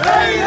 Hey!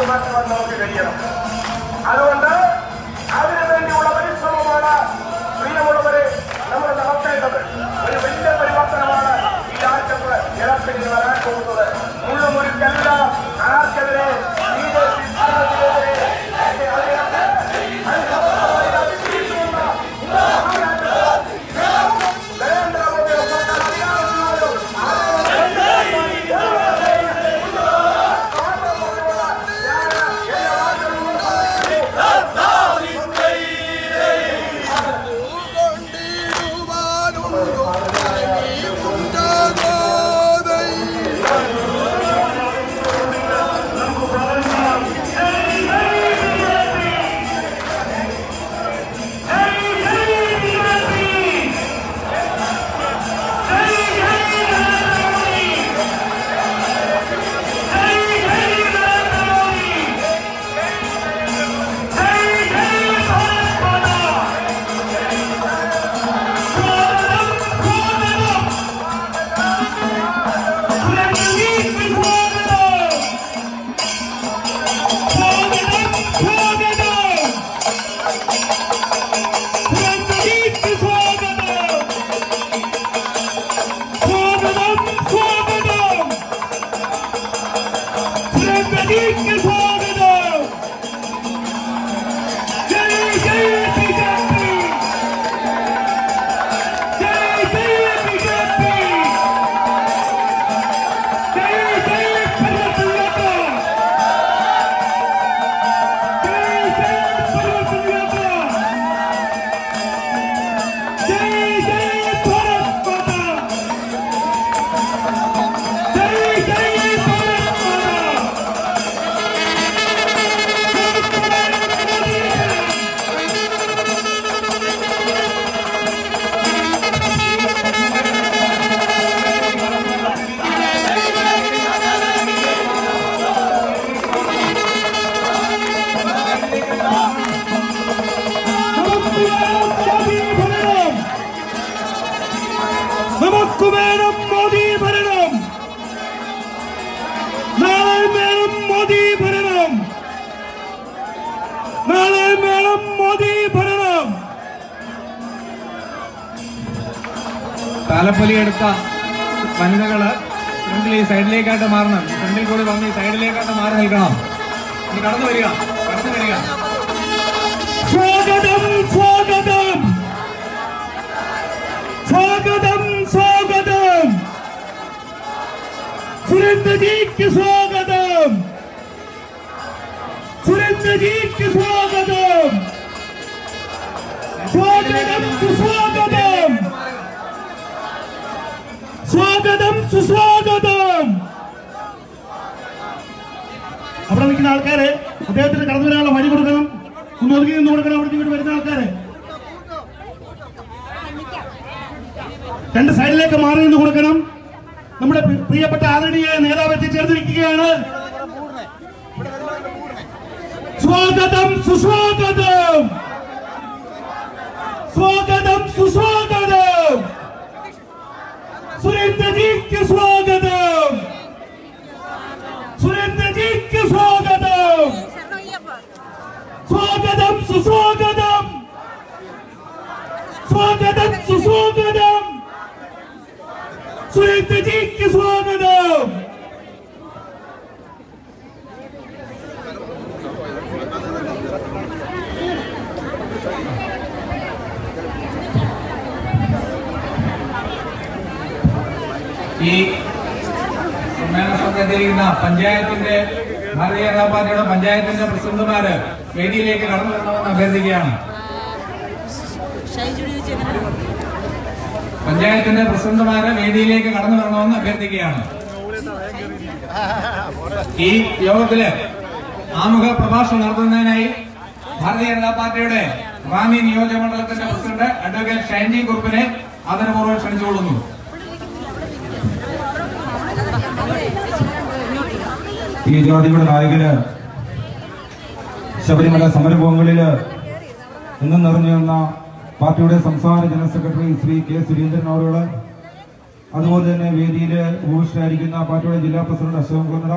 എടുത്തു മാറ്റുവാൻ നമുക്ക് കഴിയണം. അതുകൊണ്ട് അതിനു വേണ്ടിയുള്ള പരിശ്രമമാണ് പ്രിയമുള്ളവരെ നമ്മൾ നടത്തേണ്ടത്. ഒരു വലിയ പരിവർത്തനമാണ് ഈ രാജ്യത്ത് ഇടത്തിൽ വരാൻ പോകുന്നത്. മുള്ളുമുറിക്കല്ല ആർക്കെതിരെ താലപ്പൊലിയെടുത്ത വനിതകള് ഫ്രണ്ടിൽ ഈ സൈഡിലേക്കായിട്ട് മാറണം. ഫ്രണ്ടിൽ കൂടി വന്ന് ഈ സൈഡിലേക്കായിട്ട് മാറി നിൽക്കണം. ഇനി കടന്നു വരിക. സ്വാഗതം സ്വാഗതം സ്വാഗതം സ്വാഗതം സുരേന്ദ്രജിക്ക് സ്വാഗതം സുരേന്ദ്രജിക്ക് സ്വാഗതം സ്വാഗതം സുസ്വാഗതം സ്വാഗതം സുസ്വാഗതം. അവിടെ നിൽക്കുന്ന ആൾക്കാരെ അദ്ദേഹത്തിന് കടന്നു വരാനുള്ള വഴി കൊടുക്കണം. ഒന്ന് ഒതുങ്ങി നിന്ന് കൊടുക്കണം. അവിടെ ഇങ്ങോട്ട് വരുന്ന ആൾക്കാരെ രണ്ട് സൈഡിലേക്ക് മാറി നിന്ന് കൊടുക്കണം. നമ്മുടെ പ്രിയപ്പെട്ട ആദരണീയ നേതാവ് എത്തിച്ചേർന്നിരിക്കുകയാണ്. സ്വാഗതം സുസ്വാഗതം സ്വാഗതം സുസ്വാഗതം സുരേന്ദ്രജിക്ക് സ്വാഗതം സുരേന്ദ്രജിക്ക് സ്വാഗതം സ്വാഗതം സുസ്വാഗതം സ്വാഗതം സുസ്വാഗതം സുരേന്ദ്രജിക്ക് സ്വാഗതം. ഈ സമ്മേളന സമയത്തിരിക്കുന്ന പഞ്ചായത്തിന്റെ ഭാരതീയ ജനതാ പാർട്ടിയുടെ പഞ്ചായത്തിന്റെ പ്രസിഡന്റുമാര് വേദിയിലേക്ക് കടന്നു വരണമെന്ന് അഭ്യർത്ഥിക്കുകയാണ്. പഞ്ചായത്തിന്റെ പ്രസിഡന്റുമാര് വേദിയിലേക്ക് കടന്നു വരണമെന്ന് അഭ്യർത്ഥിക്കുകയാണ്. ഈ യോഗത്തില് ആമുഖ പ്രഭാഷണം നടത്തുന്നതിനായി ഭാരതീയ ജനതാ പാർട്ടിയുടെ റാന്നി നിയോജകമണ്ഡലത്തിന്റെ പ്രസിഡന്റ് അഡ്വക്കേറ്റ് ഷൈൻജി കുറുപ്പിനെ ആദരപൂർവ്വം ക്ഷണിച്ചുകൊള്ളുന്നു. ഈ ജാതിയുടെ നായകന് ശബരിമല സമരഭൂമികളില് ഇന്നും നിറഞ്ഞു നിന്ന പാർട്ടിയുടെ സംസ്ഥാന general secretary Shri K Surendran അവരോട്, അതുപോലെ തന്നെ വേദിയിൽ ഉപവിഷ്ടരായിരിക്കുന്ന പാർട്ടിയുടെ ജില്ലാ പ്രസിഡന്റ് അശോക് കുന്നട,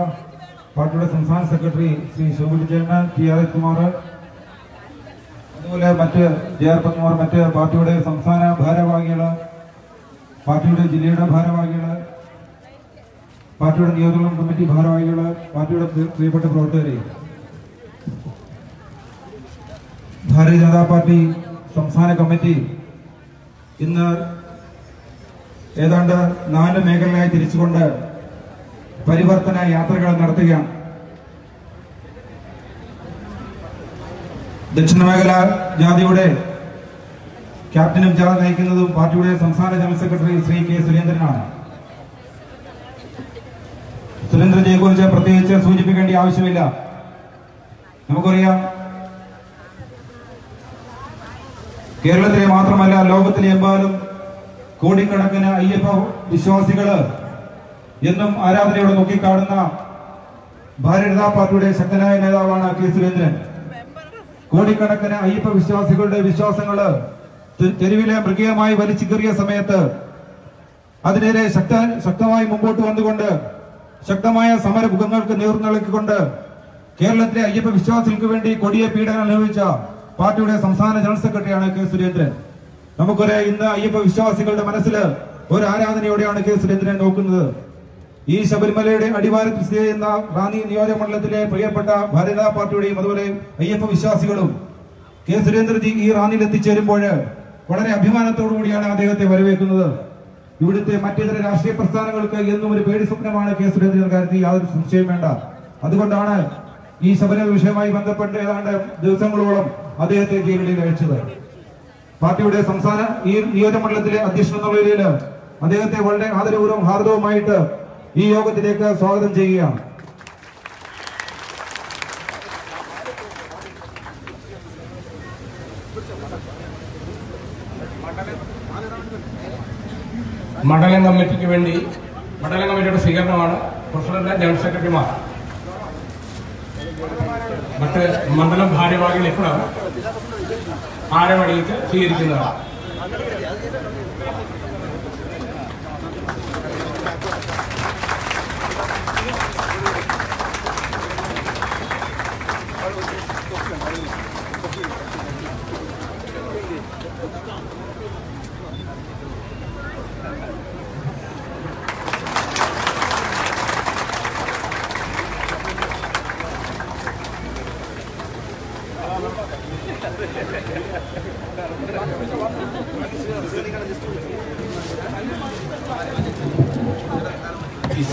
പാർട്ടിയുടെ സംസ്ഥാന സെക്രട്ടറി ശ്രീ ശോഭിച്ചേട്ടൻ, ടി ആർ കുമാർ, അതുപോലെ മറ്റ് ജെ.ആർ. പത്മകുമാർ, മറ്റ് പാർട്ടിയുടെ സംസ്ഥാന ഭാരവാഹികള്, പാർട്ടിയുടെ ജില്ലയുടെ ഭാരവാഹികള്, പാർട്ടിയുടെ നിയോജക കമ്മിറ്റി ഭാരവാഹികള്, പാർട്ടിയുടെ പ്രിയപ്പെട്ട പ്രവർത്തകരെ, ഭാരതീയ ജനതാ പാർട്ടി സംസ്ഥാന കമ്മിറ്റി ഇന്ന് ഏതാണ്ട് 4 മേഖലകളായി തിരിച്ചുകൊണ്ട് പരിവർത്തന യാത്രകൾ നടത്തുകയാണ്. ദക്ഷിണ മേഖല ജാഥയുടെ ക്യാപ്റ്റനും ജാഥ നയിക്കുന്നതും പാർട്ടിയുടെ സംസ്ഥാന ജനറൽ സെക്രട്ടറി ശ്രീ കെ സുരേന്ദ്രനാണ്. സുരേന്ദ്രജിയെ കുറിച്ച് പ്രത്യേകിച്ച് സൂചിപ്പിക്കേണ്ട ആവശ്യമില്ല. നമുക്കറിയാം, കേരളത്തിലെ മാത്രമല്ല ലോകത്തിലെമ്പാടും കോടിക്കണക്കിന് അയ്യപ്പ വിശ്വാസികള് എന്നും ആരാധനയോടെ നോക്കിക്കാണുന്ന ഭാരതീയ ജനതാ പാർട്ടിയുടെ ശക്തനായ നേതാവാണ് കെ സുരേന്ദ്രൻ. കോടിക്കണക്കിന് അയ്യപ്പ വിശ്വാസികളുടെ വിശ്വാസങ്ങള് തെരുവിലെ മൃഗീയമായി വലിച്ചു കീറിയ സമയത്ത് അതിനെതിരെ ശക്തമായി മുമ്പോട്ട് വന്നുകൊണ്ട് ശക്തമായ സമരമുഖങ്ങൾക്ക് നേതൃത്വം നൽകിക്കൊണ്ട് കേരളത്തിലെ അയ്യപ്പ വിശ്വാസികൾക്ക് വേണ്ടി കൊടിയ പീഡനം അനുഭവിച്ച പാർട്ടിയുടെ സംസ്ഥാന ജനറൽ സെക്രട്ടറിയാണ് കെ സുരേന്ദ്രൻ. നമുക്കറിയാം, ഇന്ന് അയ്യപ്പ വിശ്വാസികളുടെ മനസ്സിൽ ഒരു ആരാധനയോടെയാണ് കെ സുരേന്ദ്രൻ നോക്കുന്നത്. ഈ ശബരിമലയുടെ അടിവാരത്തിൽ സ്ഥിതി ചെയ്യുന്ന റാന്നി നിയോജക മണ്ഡലത്തിലെ പ്രിയപ്പെട്ട ഭാരതീയ ജനതാ പാർട്ടിയുടെയും അതുപോലെ അയ്യപ്പ വിശ്വാസികളും കെ സുരേന്ദ്രജി ഈ റാന്നിയിൽ എത്തിച്ചേരുമ്പോൾ വളരെ അഭിമാനത്തോടു കൂടിയാണ് അദ്ദേഹത്തെ വരവേൽക്കുന്നത്. ഇവിടുത്തെ മറ്റിതര രാഷ്ട്രീയ പ്രസ്ഥാനങ്ങൾക്ക് എന്നും ഒരു പേടി സ്വപ്നമാണ് കെ സുരേന്ദ്രൻ കാര്യത്തിൽ യാതൊരു സംശയം വേണ്ട. അതുകൊണ്ടാണ് ഈ ശബരിമല വിഷയവുമായി ബന്ധപ്പെട്ട് ഏതാണ്ട് ദിവസങ്ങളോളം അദ്ദേഹത്തെ ജയിലിൽ അയച്ചത്. പാർട്ടിയുടെ സംസ്ഥാന ഈ നിയോജക മണ്ഡലത്തിലെ അധ്യക്ഷൻ എന്നുള്ള നിലയിൽ അദ്ദേഹത്തെ വളരെ ആദരപൂർവ്വം ഹാർദവുമായിട്ട് ഈ യോഗത്തിലേക്ക് സ്വാഗതം ചെയ്യുകയാണ്. മണ്ഡലം കമ്മിറ്റിക്ക് വേണ്ടി മണ്ഡലം കമ്മിറ്റിയുടെ സ്വീകരണമാണ്. പ്രസിഡന്റ്, ജനറൽ സെക്രട്ടറിമാർ, മറ്റ് മണ്ഡലം ഭാരവാഹികൾ ഇപ്പോൾ ആരവണിയിട്ട് സ്വീകരിക്കുന്നതാണ്.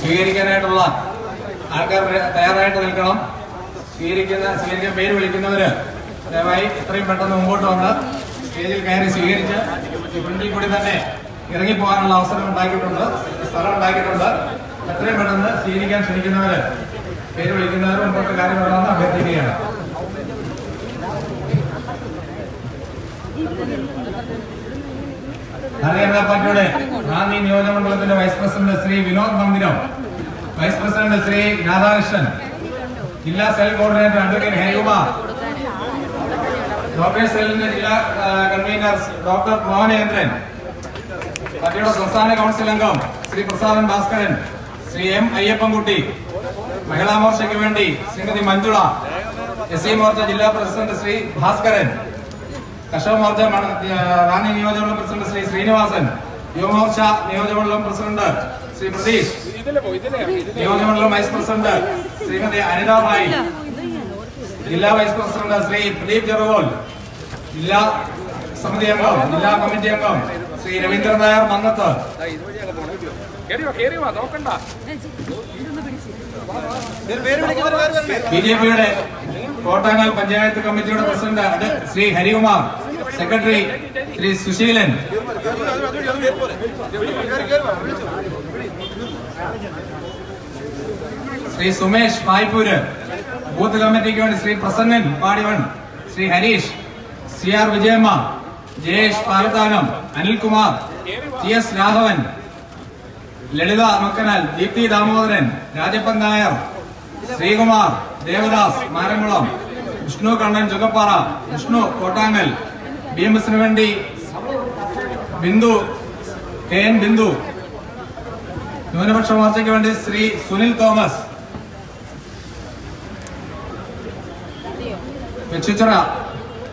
സ്വീകരിക്കാനായിട്ടുള്ള ആൾക്കാർ തയ്യാറായിട്ട് നിൽക്കണം. സ്വീകരിക്കാൻ പേര് വിളിക്കുന്നവര് ദയവായി എത്രയും പെട്ടെന്ന് മുമ്പോട്ട് വന്ന് സ്റ്റേജിൽ കയറി സ്വീകരിച്ച് ഫ്രണ്ടിൽ കൂടി തന്നെ ഇറങ്ങിപ്പോകാനുള്ള അവസരം ഉണ്ടാക്കിയിട്ടുണ്ട്, സ്ഥലം ഉണ്ടാക്കിയിട്ടുണ്ട്. എത്രയും പെട്ടെന്ന് സ്വീകരിക്കാൻ ശ്രമിക്കുന്നവര് പേര് വിളിക്കുന്നവർ മുമ്പോട്ട് കാര്യം വരണമെന്ന് അഭ്യർത്ഥിക്കുകയാണ്. ഭാരതീയ ജനതാ പാർട്ടിയുടെ റാന്നി നിയോജക മണ്ഡലത്തിന്റെ വൈസ് പ്രസിഡന്റ് ശ്രീ വിനോദ് മന്ദിരം, വൈസ് പ്രസിഡന്റ് ശ്രീ രാധാകൃഷ്ണൻ, ജില്ലാ cell coordinator advocate Harikumar, doctors സെല്ലിന്റെ ജില്ലാ കൺവീനർ ഡോക്ടർ മോഹനേന്ദ്രൻ, പാർട്ടിയുടെ സംസ്ഥാന കൗൺസിൽ അംഗം ശ്രീ പ്രസാദൻ ഭാസ്കരൻ, ശ്രീ എം അയ്യപ്പൻകുട്ടി, മഹിളാ മോർച്ചയ്ക്ക് വേണ്ടി ശ്രീമതി മഞ്ജുള, എസ്.സി. മോർച്ച ജില്ലാ പ്രസിഡന്റ് ശ്രീ ഭാസ്കരൻ, കർഷക മോർച്ച റാന്നി നിയോജകമണ്ഡലം പ്രസിഡന്റ് ശ്രീ ശ്രീനിവാസൻ, യുവമോർച്ച നിയോജകമണ്ഡലം പ്രസിഡന്റ് ശ്രീ പ്രതീഷ്, നിയോജകമണ്ഡലം വൈസ് പ്രസിഡന്റ് ശ്രീമതി അനിതാഭായി, ജില്ലാ വൈസ് പ്രസിഡന്റ് ശ്രീ പ്രദീപ് ചെറുകോൽ, ജില്ലാ സമിതി അംഗം ജില്ലാ കമ്മിറ്റി അംഗം ശ്രീ രവീന്ദ്രൻ നായർ മന്നത്ത്, ബി.ജെ.പിയുടെ കോട്ടാങ്ങൽ പഞ്ചായത്ത് കമ്മിറ്റിയുടെ president Shri Harikumar, secretary Shri Susheelan, Shri Sumesh Paipur, booth കമ്മിറ്റിക്ക് വേണ്ടി ശ്രീ പ്രസന്നൻ പാടിവൺ, ശ്രീ ഹരീഷ്, സി.ആർ. വിജയമ്മ, ജയേഷ് പാലത്താനം, അനിൽകുമാർ, ടി.എസ്. രാഘവൻ, ലളിത മക്കനാൽ, ദീപ്തി ദാമോദരൻ, രാജപ്പൻ നായർ, ശ്രീകുമാർ, ദേവദാസ് മാരംകുളം, വിഷ്ണു കണ്ണൻ ചുകപ്പാറ, വിഷ്ണു കോട്ടാങ്ങൽ, ബി.എം.എസിന് വേണ്ടി ബിന്ദു കെ.എൻ. ബിന്ദു, ന്യൂനപക്ഷ മോർച്ചയ്ക്ക് വേണ്ടി ശ്രീ സുനിൽ തോമസ്, വെച്ചുച്ചിറ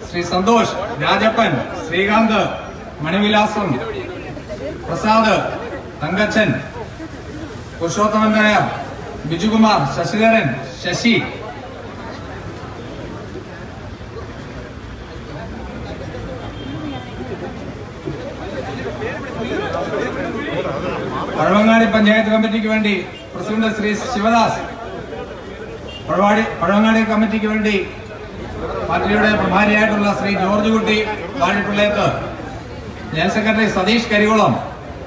ശ്രീ സന്തോഷ്, രാജപ്പൻ, ശ്രീകാന്ത്, മണിവിലാസം, പ്രസാദ്, തങ്കച്ചൻ, പുരുഷോത്തമൻ നായർ, ബിജുകുമാർ, ശശിധരൻ, ശശി, പഴവങ്ങാടി പഞ്ചായത്ത് കമ്മിറ്റിക്ക് വേണ്ടി പ്രസിഡന്റ് ശ്രീ ശിവദാസ്, പഴവങ്ങാടി കമ്മിറ്റിക്ക് വേണ്ടി പാർട്ടിയുടെ പ്രഭാരിയായിട്ടുള്ള ശ്രീ ജോർജ് കുട്ടി വാഴപ്പിള്ളേത്ത്, ജനറൽ സെക്രട്ടറി സതീഷ് കരികുളം,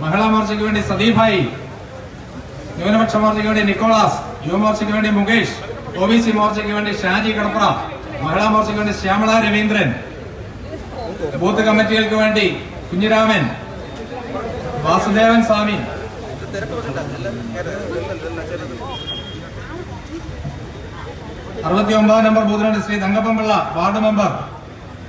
മഹിളാ മോർച്ചയ്ക്ക് വേണ്ടി സദീഭായി, ന്യൂനപക്ഷ മോർച്ചയ്ക്ക് വേണ്ടി നിക്കോളാസ്, യുവമോർച്ചയ്ക്ക് വേണ്ടി മുകേഷ്, OBC മോർച്ചയ്ക്ക് വേണ്ടി ഷാജി കടപ്ര, മഹിളാ മോർച്ചയ്ക്ക് വേണ്ടി ശ്യാമള രവീന്ദ്രൻ, ബൂത്ത് കമ്മിറ്റികൾക്ക് വേണ്ടി കുഞ്ഞിരാമൻ, വാസുദേവൻ സ്വാമി, 69 നമ്പർ ബൂത്തിനുണ്ട് ശ്രീ തങ്കപ്പൻപിള്ള, വാർഡ് മെമ്പർ.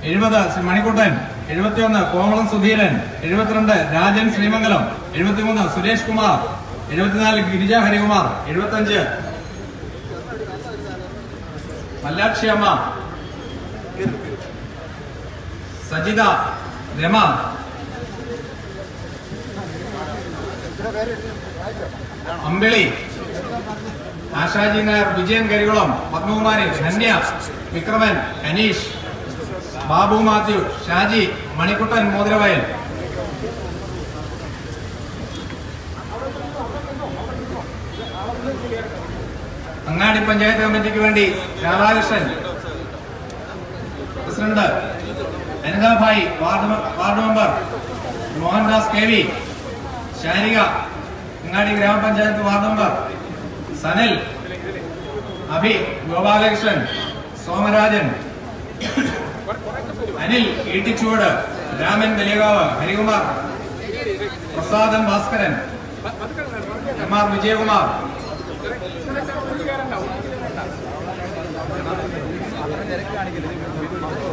70 ശ്രീ മണിക്കുട്ടൻ, 71 കോമളം സുധീരൻ, 72 രാജൻ ശ്രീമംഗലം, 73 സുരേഷ് കുമാർ, 74 ഗിരിജ ഹരികുമാർ, 75 മല്ലാക്ഷി അമ്മ, സജിത, രമ, അമ്പിളി, ആശാജി നായർ, വിജയൻ കരികുളം, പത്മകുമാരി, ധന്യ, വിക്രമൻ, അനീഷ്, ബാബു മാത്യു, ഷാജി, മണിക്കുട്ടൻ മോതിരവയൽ. അങ്ങാടി പഞ്ചായത്ത് കമ്മിറ്റിക്ക് വേണ്ടി Radhakrishnan, president Anithabhai, ward member Mohandas KV, Sarika, Angadi gramapanchayat ward member Sanal, Abhi, Gopalakrishnan, Somarajan, Anil Eettichoodu, Raman Valiyakavu, Harikumar, Prasadan Bhaskaran, MR Vijayakumar.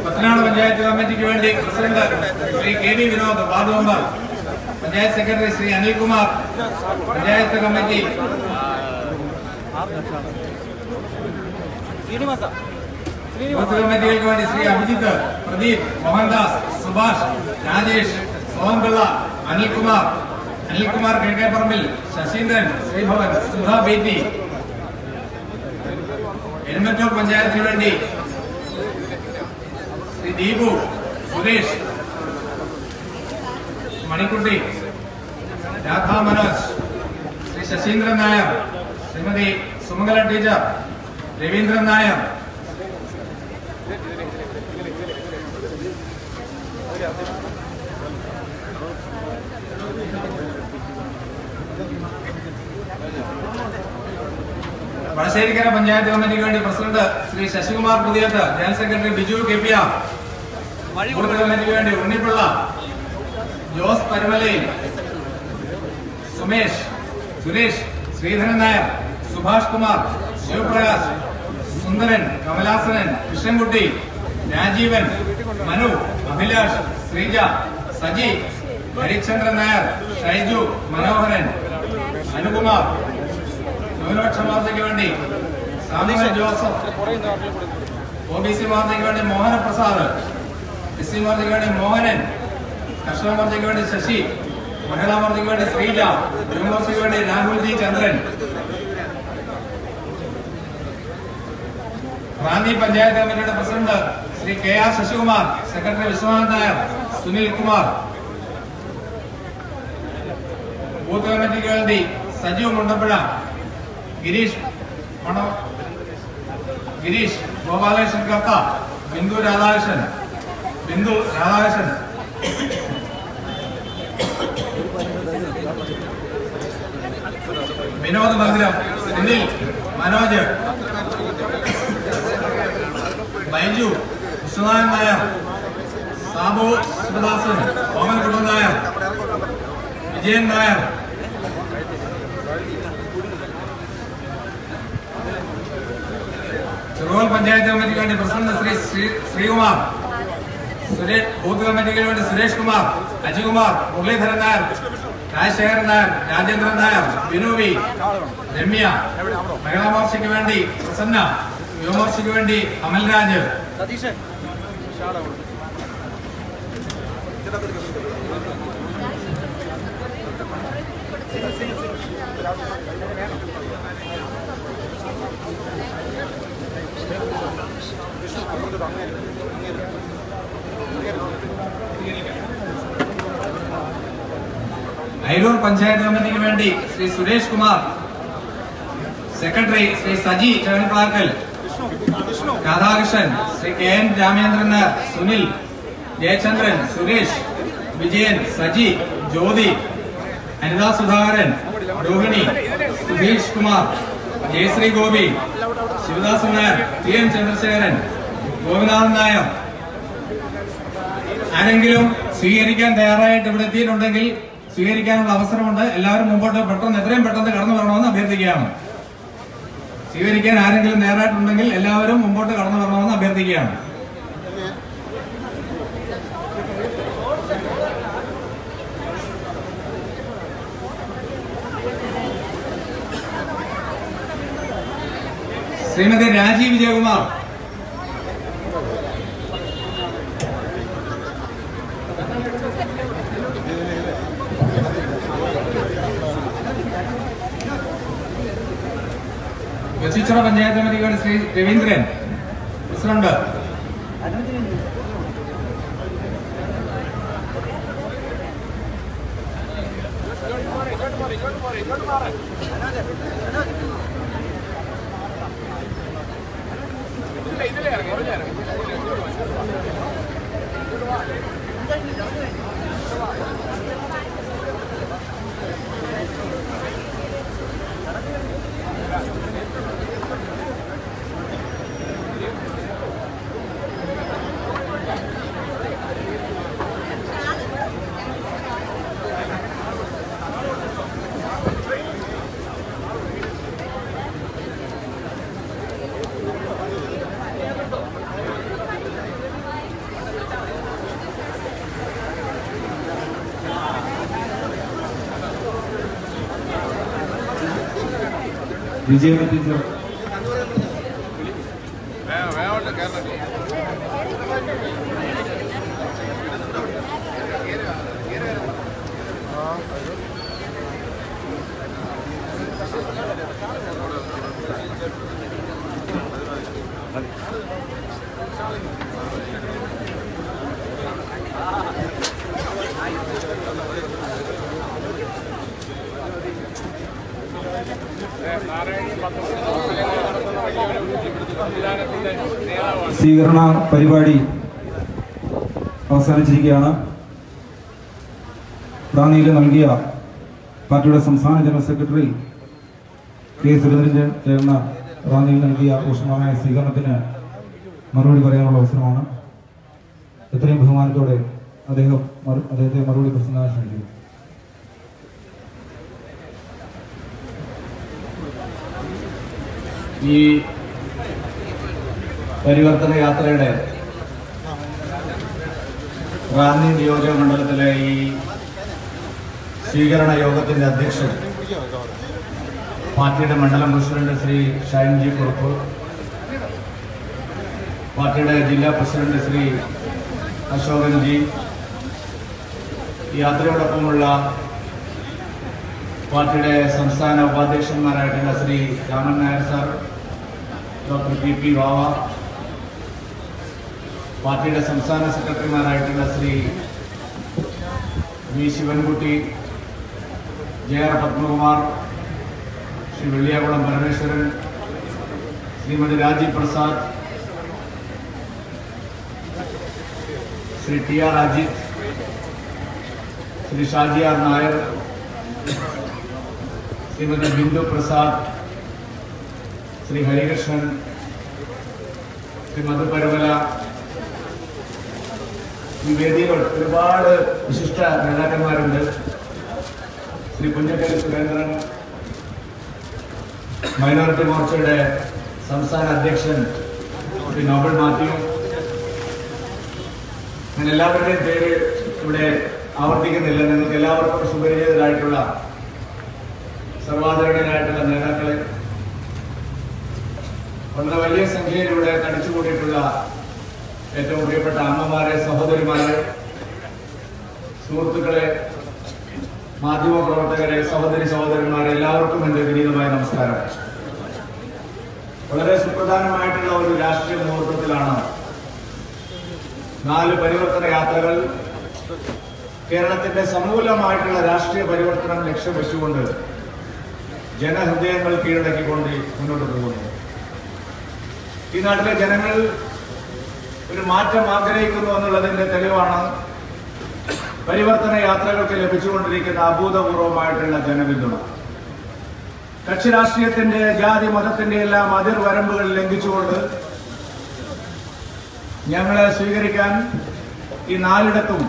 Pathanad panchayat കമ്മിറ്റിക്ക് വേണ്ടി president Shri KV Vinod, ward member. Panchayat secretary Shri Anilkumar. Panchayat committee booth കമ്മിറ്റികൾക്ക് വേണ്ടി ശ്രീ അഭിജിത്ത്, പ്രദീപ്, മോഹൻദാസ്, സുഭാഷ്, രാജേഷ്, സോഹൻപിള്ള, അനിൽകുമാർ, കിഴക്കേപ്പറമ്പിൽ, ശശീന്ദ്രൻ, ശ്രീഭവൻ, സുധാ ബേറ്റി. എരുമറ്റൂർ പഞ്ചായത്തിന് വേണ്ടി ശ്രീ ദീപു, സുരേഷ്, മണിക്കുട്ടി, രാധാ മനോജ്, ശ്രീ ശശീന്ദ്രൻ നായർ, ശ്രീമതി സുമംഗല ടീച്ചർ, രവീന്ദ്രൻ നായർ. വടശ്ശേരിക്കര പഞ്ചായത്ത് കമ്മിറ്റിക്ക് വേണ്ടി president Shri Sasikumar Puthiyath, general secretary Biju KPR. Booth കമ്മിറ്റിക്ക് വേണ്ടി ഉണ്ണിപ്പിള്ള, ജോസ് പരുമലയിൽ, സുരേഷ്, ശ്രീധരൻ നായർ, സുഭാഷ് കുമാർ, ശിവപ്രകാശ്, സുന്ദരൻ, കമലാസനൻ, കൃഷ്ണൻകുട്ടി, രാജീവൻ, മനു, അഭിലാഷ്, ശ്രീജ, സജി, ഹരിചന്ദ്രൻ നായർ, ഷൈജു, മനോഹരൻ, അനുകുമാർ. ന്യൂനപക്ഷ മോർച്ചയ്ക്ക് വേണ്ടി സാമുവൽ ജോസഫ്, OBC മോർച്ചയ്ക്ക് വേണ്ടി മോഹനപ്രസാദ്, SC മോർച്ചയ്ക്ക് വേണ്ടി മോഹനൻ, കർഷക മോർച്ചയ്ക്ക് വേണ്ടി ശശി, മഹിളാ മോർച്ചയ്ക്ക് വേണ്ടി ശ്രീജ, യുവമോർച്ചയ്ക്ക് വേണ്ടി രാഹുൽ ജി ചന്ദ്രൻ. റാന്നി പഞ്ചായത്ത് കമ്മിറ്റിയുടെ president Shri KR Sasikumar, secretary Viswanath Nair, Sunil Kumar. Booth കമ്മിറ്റിക്ക് വേണ്ടി സജീവ് മുണ്ടപ്പുഴ, ഗിരീഷ്, ഗോപാലകൃഷ്ണൻ കർത്ത, ബിന്ദു രാധാകൃഷ്ണൻ, വിനോദ് മന്ദിരം, സുനിൽ, മനോജ്, ബൈജു, വിശ്വനാഥൻ നായർ, സാബു ശിവദാസൻ, ഓമൻകുട്ടൻ നായർ, വിജയൻ നായർ. ചെറുകോൽ പഞ്ചായത്ത് കമ്മിറ്റിക്ക് വേണ്ടി പ്രസിഡന്റ് ശ്രീ ശ്രീകുമാർ, ബൂത്ത് കമ്മിറ്റിക്ക് വേണ്ടി സുരേഷ് കുമാർ, അജികുമാർ, മുരളീധരൻ നായർ, രാജശേഖരൻ നായർ, രാജേന്ദ്രൻ നായർ, ബിനു വി, രമ്യ. മഹിളാ മോർച്ചയ്ക്ക് വേണ്ടി പ്രസന്ന, യുവമോർച്ചയ്ക്ക് വേണ്ടി അമൽരാജ്, അയലൂർ പഞ്ചായത്ത് കമ്മിറ്റിക്ക് വേണ്ടി Shri Suresh Kumar, secretary Shri Saji Cherppakkal, Radhakrishnan, Shri K N Ramendran, Sunil, Jayachandran, Suresh, Vijayan, Saji, Jyothi, Anitha Sudhakaran, Rohini, Sudheesh Kumar, Jayashree Gopi, Sivadasan Nair, T M Chandrasekharan, Gopinathan Nair. ആരെങ്കിലും സ്വീകരിക്കാൻ തയ്യാറായിട്ട് ഇവിടെ എത്തിയിട്ടുണ്ടെങ്കിൽ സ്വീകരിക്കാനുള്ള അവസരമുണ്ട്. എല്ലാവരും മുമ്പോട്ട് എത്രയും പെട്ടെന്ന് കടന്നു വരണമെന്ന് അഭ്യർത്ഥിക്കുകയാണ്. സ്വീകരിക്കാൻ ആരെങ്കിലും നേരായിട്ടുണ്ടെങ്കിൽ എല്ലാവരും മുമ്പോട്ട് കടന്നു വരണമെന്ന് അഭ്യർത്ഥിക്കുകയാണ്. ശ്രീമതി രാജി വിജയകുമാർ, വെച്ചിച്ചിറ പഞ്ചായത്ത് കമ്മിറ്റിക്കാണ് ശ്രീ രവീന്ദ്രൻ, പ്രസിഡന്റ്. വിജയ ടീച്ചർ, സ്വീകരണ പരിപാടി അവസാനിച്ചിരിക്കുകയാണ്. റാന്നിയിൽ നൽകിയ പാർട്ടിയുടെ സംസ്ഥാന ജനറൽ സെക്രട്ടറി കെ സുരേന്ദ്രൻ ചേർന്ന റാന്നിയിൽ നൽകിയ ഊഷ്മളമായ സ്വീകരണത്തിന് മറുപടി പറയാനുള്ള അവസരമാണ്. എത്രയും ബഹുമാനത്തോടെ അദ്ദേഹത്തെ മറുപടി പ്രസംഗം ക്ഷണിക്കുന്നു. ഈ പരിവർത്തന യാത്രയുടെ റാന്നി നിയോജക മണ്ഡലത്തിലെ ഈ സ്വീകരണ യോഗത്തിന്റെ അധ്യക്ഷൻ പാർട്ടിയുടെ മണ്ഡലം പ്രസിഡന്റ് ശ്രീ ഷൈൻജി കുറുപ്പ്, പാർട്ടിയുടെ ജില്ലാ പ്രസിഡന്റ് ശ്രീ അശോകൻജി, യാത്രയോടൊപ്പമുള്ള പാർട്ടിയുടെ സംസ്ഥാന ഉപാധ്യക്ഷന്മാരായിട്ടുള്ള Shri Raman Nair sir, doctor P P Vava, പാർട്ടിയുടെ സംസ്ഥാന സെക്രട്ടറിമാരായിട്ടുള്ള Shri V Sivankutty, J R Padmakumar, Shri Velliyakulam Parameswaran, Shrimati Rajeev Prasad, Shri T R Ajith, Shri Shaji R Nair, Shrimati Bindu Prasad, Shri Harikrishnan, Shri Madhu Parumala, ഈ വേദിയിൽ ഒരുപാട് വിശിഷ്ട നേതാക്കന്മാരുണ്ട്. ശ്രീ പുഞ്ചക്കരി സുരേന്ദ്രൻ, മൈനോറിറ്റി മോർച്ചയുടെ സംസ്ഥാന അധ്യക്ഷൻ ശ്രീ നോബൽ മാത്യു, ഞാൻ എല്ലാവരുടെയും പേര് ഇവിടെ ആവർത്തിക്കുന്നില്ല. നിങ്ങൾക്ക് എല്ലാവർക്കും സുപരിചിതരായിട്ടുള്ള സർവാദരണീയരായിട്ടുള്ള നേതാക്കളെ, വളരെ വലിയ സംഖ്യയിൽ ഇവിടെ തടിച്ചുകൂടിയിട്ടുള്ള ഏറ്റവും പ്രിയപ്പെട്ട അമ്മമാരെ, സഹോദരിമാരെ, സുഹൃത്തുക്കളെ, മാധ്യമപ്രവർത്തകരെ, സഹോദരന്മാരെ, എല്ലാവർക്കും എൻ്റെ വിനീതമായ നമസ്കാരം. വളരെ സുപ്രധാനമായിട്ടുള്ള ഒരു രാഷ്ട്രീയ മുഹൂർത്തത്തിലാണ് 4 പരിവർത്തന യാത്രകൾ കേരളത്തിന്റെ സമൂലമായിട്ടുള്ള രാഷ്ട്രീയ പരിവർത്തനം ലക്ഷ്യം വെച്ചുകൊണ്ട് ജനഹൃദയങ്ങൾ കീഴടക്കിക്കൊണ്ട് മുന്നോട്ട് പോകുന്നു. ഈ നാട്ടിലെ ജനങ്ങൾ ഒരു മാറ്റം ആഗ്രഹിക്കുന്നു എന്നുള്ളതിന്റെ തെളിവാണ് പരിവർത്തന യാത്രകൾക്ക് ലഭിച്ചുകൊണ്ടിരിക്കുന്ന അഭൂതപൂർവമായിട്ടുള്ള ജനപിന്തുണ. കക്ഷി രാഷ്ട്രീയത്തിന്റെ, ജാതി മതത്തിന്റെ എല്ലാം അതിർവരമ്പുകൾ ലംഘിച്ചുകൊണ്ട് ഞങ്ങളെ സ്വീകരിക്കാൻ ഈ 4ഇടത്തും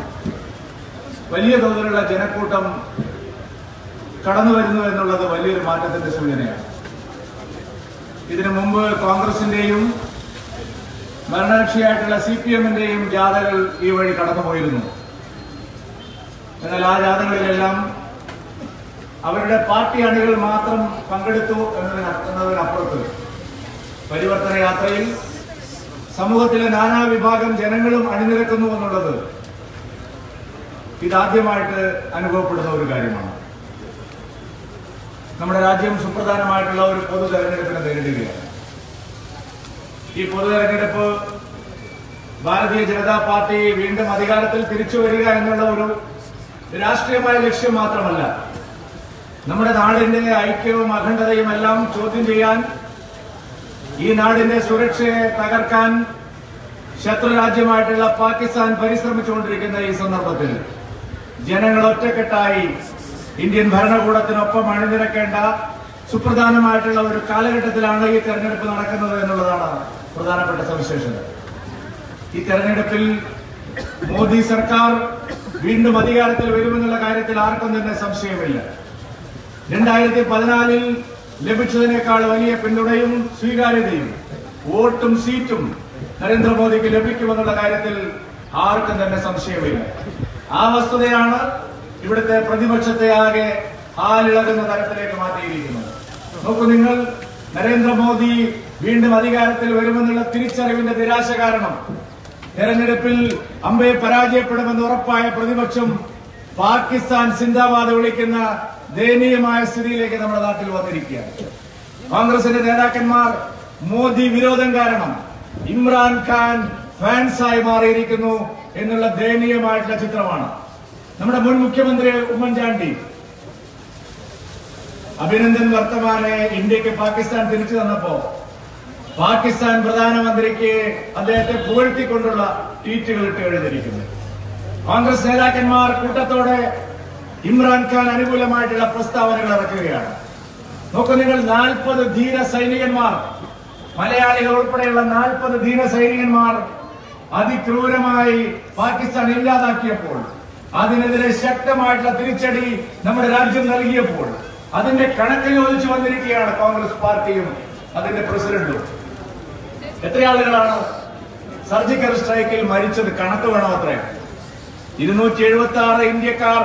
വലിയ തോതിലുള്ള ജനക്കൂട്ടം കടന്നു വരുന്നു എന്നുള്ളത് വലിയൊരു മാറ്റത്തിന്റെ സൂചനയാണ്. ഇതിനു മുമ്പ് കോൺഗ്രസിന്റെയും ഭരണകക്ഷിയായിട്ടുള്ള CPM-ന്റെയും ജാഥകൾ ഈ വഴി കടന്നുപോയിരുന്നു. എന്നാൽ ആ ജാഥകളിലെല്ലാം അവരുടെ പാർട്ടി അണികൾ മാത്രം പങ്കെടുത്തു എന്നതിനപ്പുറത്ത് പരിവർത്തന യാത്രയിൽ സമൂഹത്തിലെ നാനാവിഭാഗം ജനങ്ങളും അണിനിരക്കുന്നു എന്നുള്ളത് ഇതാദ്യമായിട്ട് അനുഭവപ്പെടുന്ന ഒരു കാര്യമാണ്. നമ്മുടെ രാജ്യം സുപ്രധാനമായിട്ടുള്ള ഒരു പൊതു തെരഞ്ഞെടുപ്പിനെ നേരിടുകയാണ്. ഈ പൊതു തെരഞ്ഞെടുപ്പ് ഭാരതീയ ജനതാ പാർട്ടി വീണ്ടും അധികാരത്തിൽ തിരിച്ചു വരിക എന്നുള്ള ഒരു രാഷ്ട്രീയമായ ലക്ഷ്യം മാത്രമല്ല, നമ്മുടെ നാടിന്റെ ഐക്യവും അഖണ്ഡതയും എല്ലാം ചോദ്യം ചെയ്യാൻ, ഈ നാടിന്റെ സുരക്ഷയെ തകർക്കാൻ ശത്രുരാജ്യമായിട്ടുള്ള പാകിസ്ഥാൻ പരിശ്രമിച്ചുകൊണ്ടിരിക്കുന്ന ഈ സന്ദർഭത്തിൽ ജനങ്ങൾ ഒറ്റക്കെട്ടായി ഇന്ത്യൻ ഭരണകൂടത്തിനൊപ്പം അണിനിരക്കേണ്ട സുപ്രധാനമായിട്ടുള്ള ഒരു കാലഘട്ടത്തിലാണ് ഈ തെരഞ്ഞെടുപ്പ് നടക്കുന്നത് എന്നുള്ളതാണ് പ്രധാനപ്പെട്ട സവിശേഷത. ഈ തെരഞ്ഞെടുപ്പിൽ മോദി സർക്കാർ വീണ്ടും അധികാരത്തിൽ വരുമെന്നുള്ള കാര്യത്തിൽ ആർക്കും തന്നെ സംശയമില്ല. 2014 ലഭിച്ചതിനേക്കാൾ വലിയ പിന്തുണയും സ്വീകാര്യതയും വോട്ടും സീറ്റും നരേന്ദ്രമോദിക്ക് ലഭിക്കുമെന്നുള്ള കാര്യത്തിൽ ആർക്കും തന്നെ സംശയമില്ല. ആ വസ്തുതയാണ് ഇവിടുത്തെ പ്രതിപക്ഷത്തെ ആകെ ഹാലിളകുന്ന തരത്തിലേക്ക് മാറ്റിയിരിക്കുന്നത്. നോക്കൂ നിങ്ങൾ, നരേന്ദ്രമോദി വീണ്ടും അധികാരത്തിൽ വരുമെന്നുള്ള തിരിച്ചറിവിന്റെ നിരാശ കാരണം തെരഞ്ഞെടുപ്പിൽ അമ്പെ പരാജയപ്പെടുമെന്ന് ഉറപ്പായ പ്രതിപക്ഷം പാകിസ്ഥാൻ സിന്ദാബാദ് വിളിക്കുന്ന ദയനീയമായ സ്ഥിതിയിലേക്ക് നമ്മുടെ നാട്ടിൽ വന്നിരിക്കുകയാണ്. കോൺഗ്രസിന്റെ നേതാക്കന്മാർ മോദി വിരോധം കാരണം ഇമ്രാൻഖാൻ ഫാൻസായി മാറിയിരിക്കുന്നു എന്നുള്ള ദയനീയമായിട്ടുള്ള ചിത്രമാണ്. നമ്മുടെ മുൻ മുഖ്യമന്ത്രി ഉമ്മൻചാണ്ടി അഭിനന്ദൻ വർത്തമാനെ ഇന്ത്യക്ക് പാകിസ്ഥാൻ തിരിച്ചു തന്നപ്പോ പാകിസ്ഥാൻ പ്രധാനമന്ത്രിക്ക് അദ്ദേഹത്തെ പുകഴ്ത്തിക്കൊണ്ടുള്ള ട്വീറ്റുകൾ ഇട്ട് എഴുതിയിരിക്കുന്നു. കോൺഗ്രസ് നേതാക്കന്മാർ കൂട്ടത്തോടെ ഇമ്രാൻഖാൻ അനുകൂലമായിട്ടുള്ള പ്രസ്താവനകൾ ഇറക്കുകയാണ്. നോക്കൂ നിങ്ങൾ, 40 ധീര സൈനികന്മാർ, മലയാളികൾ ഉൾപ്പെടെയുള്ള 40 ധീര സൈനികന്മാർ അതിക്രൂരമായി പാകിസ്ഥാൻ ഇല്ലാതാക്കിയപ്പോൾ, അതിനെതിരെ ശക്തമായിട്ടുള്ള തിരിച്ചടി നമ്മുടെ രാജ്യം നൽകിയപ്പോൾ അതിന്റെ കണക്ക് ചോദിച്ചു വന്നിരിക്കുകയാണ് കോൺഗ്രസ് പാർട്ടിയും അതിന്റെ പ്രസിഡന്റും. എത്ര ആളുകളാണ് സർജിക്കൽ സ്ട്രൈക്കിൽ മരിച്ചത്? കണക്ക് വേണം അത്രേ. 276 ഇന്ത്യക്കാർ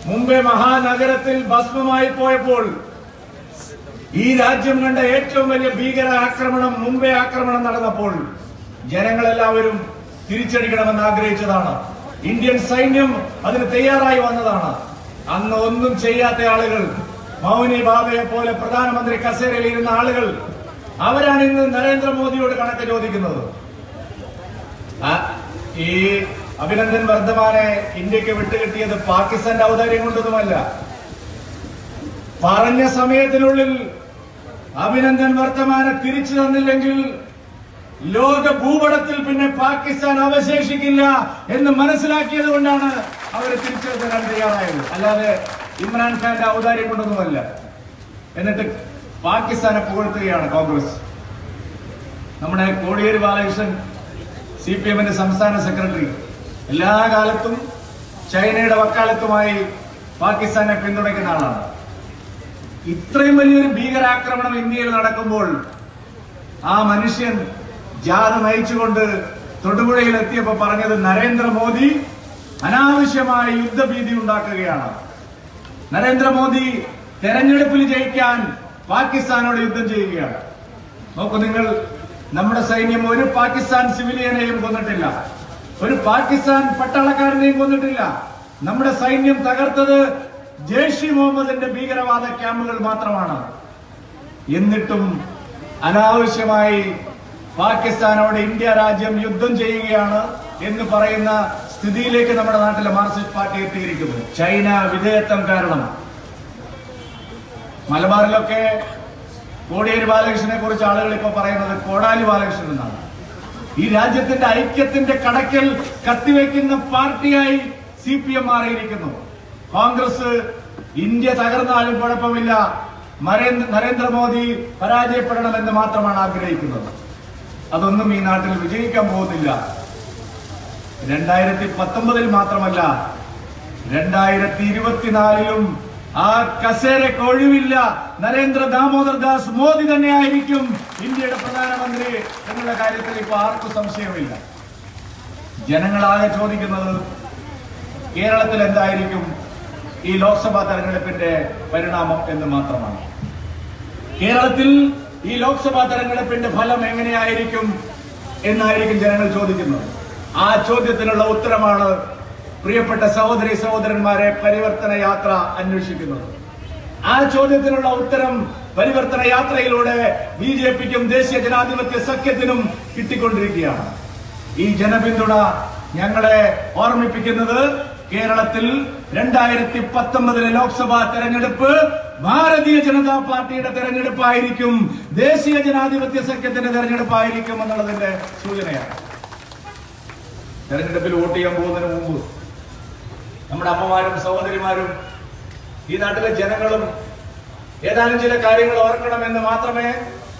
മുംബൈ മഹാനഗരത്തിൽ ഭസ്മമായി പോയപ്പോൾ ഈ രാജ്യം കണ്ട ഏറ്റവും വലിയ ഭീകര ആക്രമണം, മുംബൈ ആക്രമണം നടന്നപ്പോൾ ജനങ്ങളെല്ലാവരും തിരിച്ചടിക്കണമെന്ന് ആഗ്രഹിച്ചതാണ്. ഇന്ത്യൻ സൈന്യം അതിന് തയ്യാറായി വന്നതാണ്. അന്ന് ഒന്നും ചെയ്യാത്ത ആളുകൾ, മൗനി ബാബയെ പോലെ പ്രധാനമന്ത്രി കസേരയിൽ ഇരുന്ന ആളുകൾ, അവരാണ് ഇന്ന് നരേന്ദ്രമോദിയോട് കണക്ക് ചോദിക്കുന്നത്. ഈ അഭിനന്ദൻ വർദ്ധമാനെ ഇന്ത്യക്ക് വിട്ടുകിട്ടിയത് പാകിസ്ഥാന്റെ ഔദാര്യം കൊണ്ടൊന്നുമല്ല. പറഞ്ഞ സമയത്തിനുള്ളിൽ അഭിനന്ദൻ വർദ്ധമാനെ തിരിച്ചു തന്നില്ലെങ്കിൽ ലോക ഭൂപടത്തിൽ പിന്നെ പാകിസ്ഥാൻ അവശേഷിക്കില്ല എന്ന് മനസ്സിലാക്കിയത് കൊണ്ടാണ് അവരെ തിരിച്ചു തരാൻ തയ്യാറായത്. അല്ലാതെ ഇമ്രാൻഖാന്റെ ഔദാര്യം കൊണ്ടൊന്നുമല്ല. എന്നിട്ട് പാകിസ്ഥാനെ പുകഴ്ത്തുകയാണ് കോൺഗ്രസ്. നമ്മുടെ കോടിയേരി ബാലകൃഷ്ണൻ CPM-ന്റെ സംസ്ഥാന സെക്രട്ടറി എല്ലാ കാലത്തും ചൈനയുടെ വക്കാലത്തുമായി പാകിസ്ഥാനെ പിന്തുണയ്ക്കുന്ന ആളാണ്. ഇത്രയും വലിയൊരു ഭീകരാക്രമണം ഇന്ത്യയിൽ നടക്കുമ്പോൾ ആ മനുഷ്യൻ ജാഥ നയിച്ചുകൊണ്ട് തൊടുപുഴയിൽ എത്തിയപ്പോൾ പറഞ്ഞത് നരേന്ദ്രമോദി അനാവശ്യമായി യുദ്ധഭീതി ഉണ്ടാക്കുകയാണ്. നരേന്ദ്രമോദി തെരഞ്ഞെടുപ്പിൽ ജയിക്കാൻ പാകിസ്ഥാനോട് യുദ്ധം ചെയ്യുകയാണ്. നോക്കൂ നിങ്ങൾ, നമ്മുടെ സൈന്യം ഒരു പാകിസ്ഥാൻ സിവിലിയനെയും കൊന്നിട്ടില്ല, ഒരു പാകിസ്ഥാൻ പട്ടാളക്കാരനെയും കൊന്നിട്ടില്ല. നമ്മുടെ സൈന്യം തകർത്തത് ജെയ്ഷ് ഇ മുഹമ്മദിന്റെ ഭീകരവാദ ക്യാമ്പുകൾ മാത്രമാണ്. എന്നിട്ടും അനാവശ്യമായി പാകിസ്ഥാനോട് ഇന്ത്യ രാജ്യം യുദ്ധം ചെയ്യുകയാണ് എന്ന് പറയുന്ന സ്ഥിതിയിലേക്ക് നമ്മുടെ നാട്ടിലെ മാർക്സിസ്റ്റ് പാർട്ടി എത്തിയിരിക്കുന്നു. ചൈന വിധേയത്വം കാരണം മലബാറിലൊക്കെ കോടിയേരി ബാലകൃഷ്ണനെ കുറിച്ച് ആളുകൾ ഇപ്പൊ പറയുന്നത് കോടാലി ബാലകൃഷ്ണൻ എന്നാണ്. ഈ രാജ്യത്തിന്റെ ഐക്യത്തിന്റെ കടക്കൽ കത്തിവെക്കുന്ന പാർട്ടിയായി CPM മാറിയിരിക്കുന്നു. കോൺഗ്രസ് ഇന്ത്യ തകർന്നാലും കുഴപ്പമില്ല, നരേന്ദ്രമോദി പരാജയപ്പെടണമെന്ന് മാത്രമാണ് ആഗ്രഹിക്കുന്നത്. അതൊന്നും ഈ നാട്ടിൽ വിജയിക്കാൻ പോകുന്നില്ല. 2019 മാത്രമല്ല 2024 ആ കസേരയ്ക്ക് ഒഴിവില്ല. നരേന്ദ്ര ദാമോദർ ദാസ് മോദി തന്നെയായിരിക്കും ഇന്ത്യയുടെ പ്രധാനമന്ത്രി എന്നുള്ള കാര്യത്തിൽ ഇപ്പൊ ആർക്കും സംശയമില്ല. ജനങ്ങളാകെ ചോദിക്കുന്നത് കേരളത്തിൽ എന്തായിരിക്കും ഈ ലോക്സഭാ തെരഞ്ഞെടുപ്പിന്റെ പരിണാമം എന്ന് മാത്രമാണ്. കേരളത്തിൽ ഈ ലോക്സഭാ തെരഞ്ഞെടുപ്പിന്റെ ഫലം എങ്ങനെയായിരിക്കും എന്നായിരിക്കും ജനങ്ങൾ ചോദിക്കുന്നത്. ആ ചോദ്യത്തിനുള്ള ഉത്തരമാണ് പ്രിയപ്പെട്ട സഹോദരി സഹോദരന്മാരെ പരിവർത്തന യാത്ര അന്വേഷിക്കുന്നത്. ആ ചോദ്യത്തിനുള്ള ഉത്തരം പരിവർത്തന യാത്രയിലൂടെ BJPക്കും ദേശീയ ജനാധിപത്യ സഖ്യത്തിനും കിട്ടിക്കൊണ്ടിരിക്കുകയാണ്. ഈ ജനപിന്തുണ ഞങ്ങളെ ഓർമ്മിപ്പിക്കുന്നത് കേരളത്തിൽ 2019 ലോക്സഭാ തെരഞ്ഞെടുപ്പ് ഭാരതീയ ജനതാ പാർട്ടിയുടെ തെരഞ്ഞെടുപ്പായിരിക്കും, ദേശീയ ജനാധിപത്യ സഖ്യത്തിന്റെ തെരഞ്ഞെടുപ്പായിരിക്കും എന്നുള്ളതിന്റെ സൂചനയാണ്. തെരഞ്ഞെടുപ്പിൽ വോട്ട് ചെയ്യാൻ പോകുന്നതിന് മുമ്പ് നമ്മുടെ അമ്മമാരും സഹോദരിമാരും ഈ നാട്ടിലെ ജനങ്ങളും ഏതാനും ചില കാര്യങ്ങൾ ഓർക്കണമെന്ന് മാത്രമേ